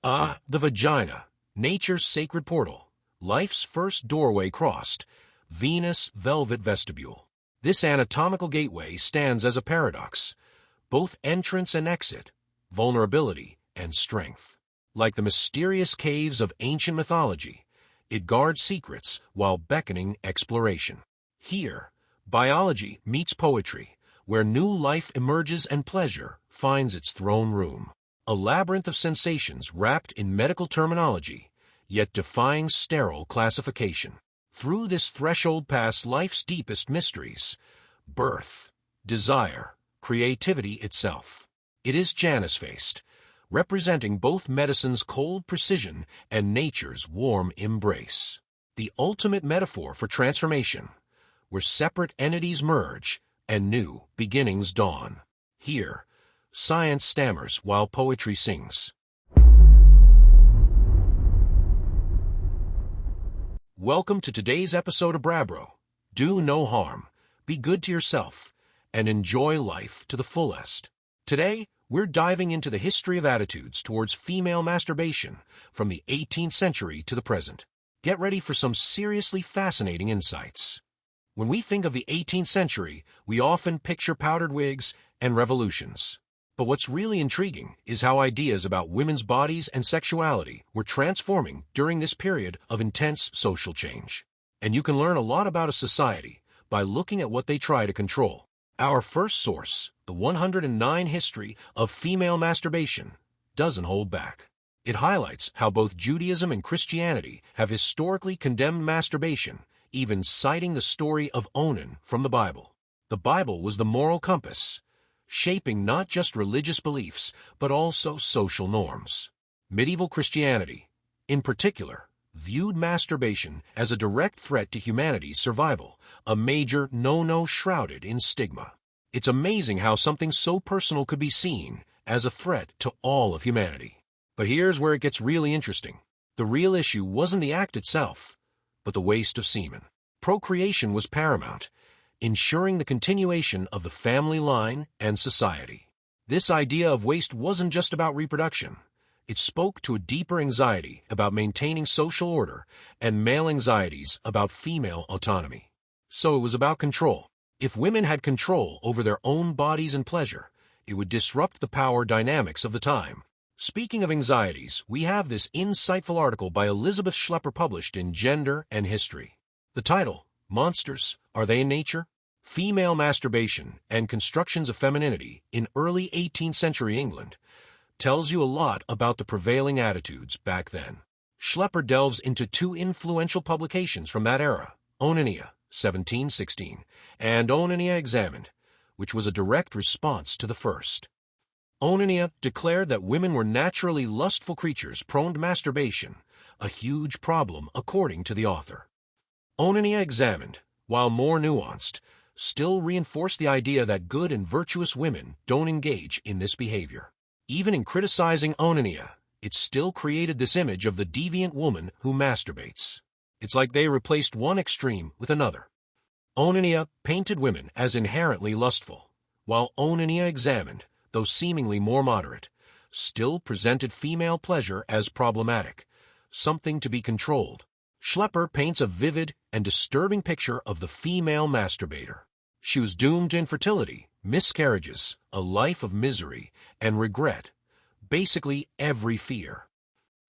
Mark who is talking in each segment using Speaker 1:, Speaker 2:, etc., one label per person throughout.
Speaker 1: The vagina, nature's sacred portal, life's first doorway crossed, Venus' velvet vestibule. This anatomical gateway stands as a paradox, both entrance and exit, vulnerability and strength. Like the mysterious caves of ancient mythology, it guards secrets while beckoning exploration. Here, biology meets poetry, where new life emerges and pleasure finds its throne room. A labyrinth of sensations wrapped in medical terminology, yet defying sterile classification. Through this threshold pass life's deepest mysteries: birth, desire, creativity itself. It is Janus-faced, representing both medicine's cold precision and nature's warm embrace. The ultimate metaphor for transformation, where separate entities merge and new beginnings dawn. Here, science stammers while poetry sings. Welcome to today's episode of Brabro. Do no harm, be good to yourself, and enjoy life to the fullest. Today, we're diving into the history of attitudes towards female masturbation from the 18th century to the present. Get ready for some seriously fascinating insights. When we think of the 18th century, we often picture powdered wigs and revolutions. But what's really intriguing is how ideas about women's bodies and sexuality were transforming during this period of intense social change. And you can learn a lot about a society by looking at what they try to control. Our first source, the 109 History of Female Masturbation, doesn't hold back. It highlights how both Judaism and Christianity have historically condemned masturbation, even citing the story of Onan from the Bible. The Bible was the moral compass, shaping not just religious beliefs, but also social norms. Medieval Christianity, in particular, viewed masturbation as a direct threat to humanity's survival, a major no-no shrouded in stigma. It's amazing how something so personal could be seen as a threat to all of humanity. But here's where it gets really interesting. The real issue wasn't the act itself, but the waste of semen. Procreation was paramount, ensuring the continuation of the family line and society. This idea of waste wasn't just about reproduction. It spoke to a deeper anxiety about maintaining social order and male anxieties about female autonomy. So it was about control. If women had control over their own bodies and pleasure, it would disrupt the power dynamics of the time. Speaking of anxieties, we have this insightful article by Elizabeth Schlepper published in Gender and History. The title, Monsters, Are They in Nature? Female Masturbation and Constructions of Femininity in Early 18th Century England, tells you a lot about the prevailing attitudes back then. Schlepper delves into two influential publications from that era, Onania, 1716, and Onania Examined, which was a direct response to the first. Onania declared that women were naturally lustful creatures prone to masturbation, a huge problem according to the author. Onania Examined, while more nuanced, still reinforced the idea that good and virtuous women don't engage in this behavior. Even in criticizing Onania, it still created this image of the deviant woman who masturbates. It's like they replaced one extreme with another. Onania painted women as inherently lustful, while Onania Examined, though seemingly more moderate, still presented female pleasure as problematic, something to be controlled. Schlepper paints a vivid and disturbing picture of the female masturbator. She was doomed to infertility, miscarriages, a life of misery, and regret, basically every fear.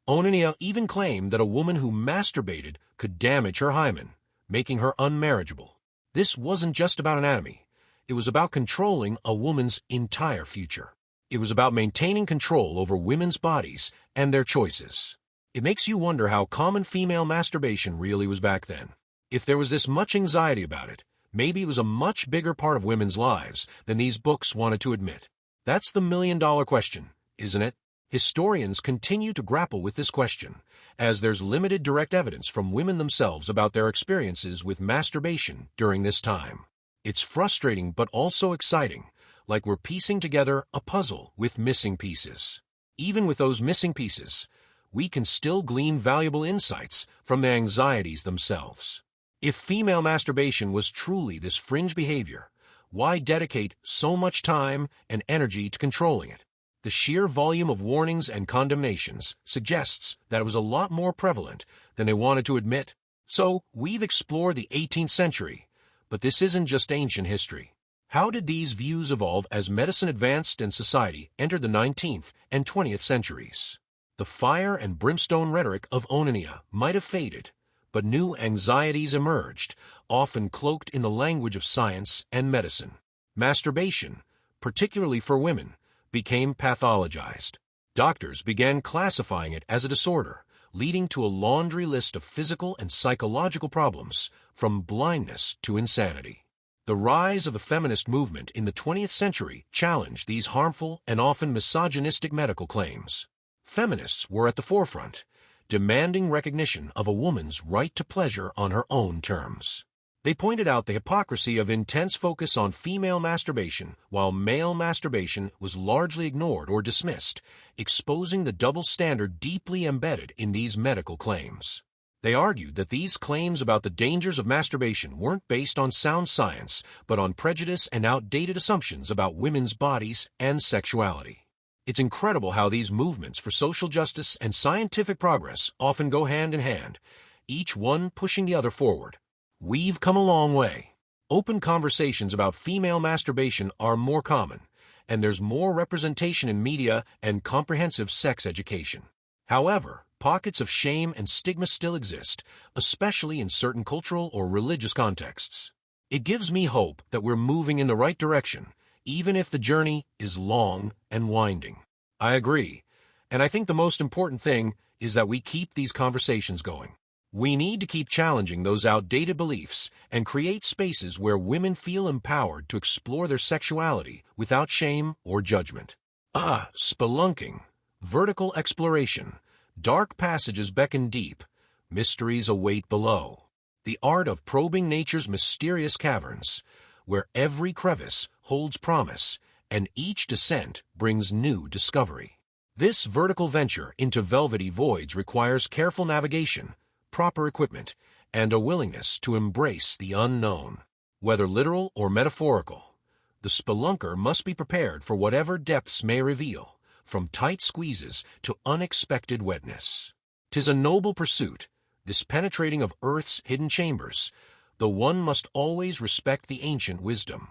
Speaker 1: Onania even claimed that a woman who masturbated could damage her hymen, making her unmarriageable. This wasn't just about anatomy. It was about controlling a woman's entire future. It was about maintaining control over women's bodies and their choices. It makes you wonder how common female masturbation really was back then. If there was this much anxiety about it, maybe it was a much bigger part of women's lives than these books wanted to admit. That's the million-dollar question, isn't it? Historians continue to grapple with this question, as there's limited direct evidence from women themselves about their experiences with masturbation during this time. It's frustrating but also exciting, like we're piecing together a puzzle with missing pieces. Even with those missing pieces, we can still glean valuable insights from the anxieties themselves. If female masturbation was truly this fringe behavior, why dedicate so much time and energy to controlling it? The sheer volume of warnings and condemnations suggests that it was a lot more prevalent than they wanted to admit. So, we've explored the 18th century, but this isn't just ancient history. How did these views evolve as medicine advanced and society entered the 19th and 20th centuries? The fire and brimstone rhetoric of Onania might have faded, but new anxieties emerged, often cloaked in the language of science and medicine. Masturbation, particularly for women, became pathologized. Doctors began classifying it as a disorder, leading to a laundry list of physical and psychological problems, from blindness to insanity. The rise of the feminist movement in the 20th century challenged these harmful and often misogynistic medical claims. Feminists were at the forefront, demanding recognition of a woman's right to pleasure on her own terms. They pointed out the hypocrisy of intense focus on female masturbation while male masturbation was largely ignored or dismissed, exposing the double standard deeply embedded in these medical claims. They argued that these claims about the dangers of masturbation weren't based on sound science, but on prejudice and outdated assumptions about women's bodies and sexuality. It's incredible how these movements for social justice and scientific progress often go hand in hand, each one pushing the other forward. We've come a long way. Open conversations about female masturbation are more common, and there's more representation in media and comprehensive sex education. However, pockets of shame and stigma still exist, especially in certain cultural or religious contexts. It gives me hope that we're moving in the right direction, even if the journey is long and winding. I agree, and I think the most important thing is that we keep these conversations going. We need to keep challenging those outdated beliefs and create spaces where women feel empowered to explore their sexuality without shame or judgment. Spelunking, vertical exploration, dark passages beckon deep, mysteries await below. The art of probing nature's mysterious caverns, where every crevice holds promise and each descent brings new discovery. This vertical venture into velvety voids requires careful navigation, proper equipment, and a willingness to embrace the unknown. Whether literal or metaphorical, the spelunker must be prepared for whatever depths may reveal, from tight squeezes to unexpected wetness. 'Tis a noble pursuit, this penetrating of Earth's hidden chambers, though one must always respect the ancient wisdom.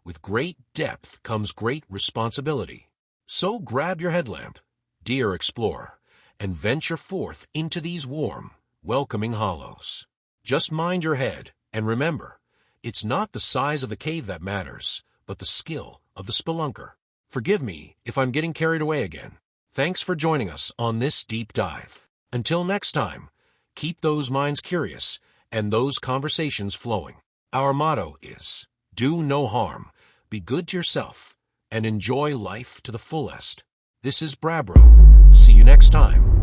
Speaker 1: With great depth comes great responsibility. So grab your headlamp, dear explorer, and venture forth into these warm, welcoming hollows. Just mind your head, and remember, it's not the size of the cave that matters, but the skill of the spelunker. Forgive me if I'm getting carried away again. Thanks for joining us on this deep dive. Until next time, keep those minds curious and those conversations flowing. Our motto is, do no harm, be good to yourself, and enjoy life to the fullest. This is Brabro. See you next time.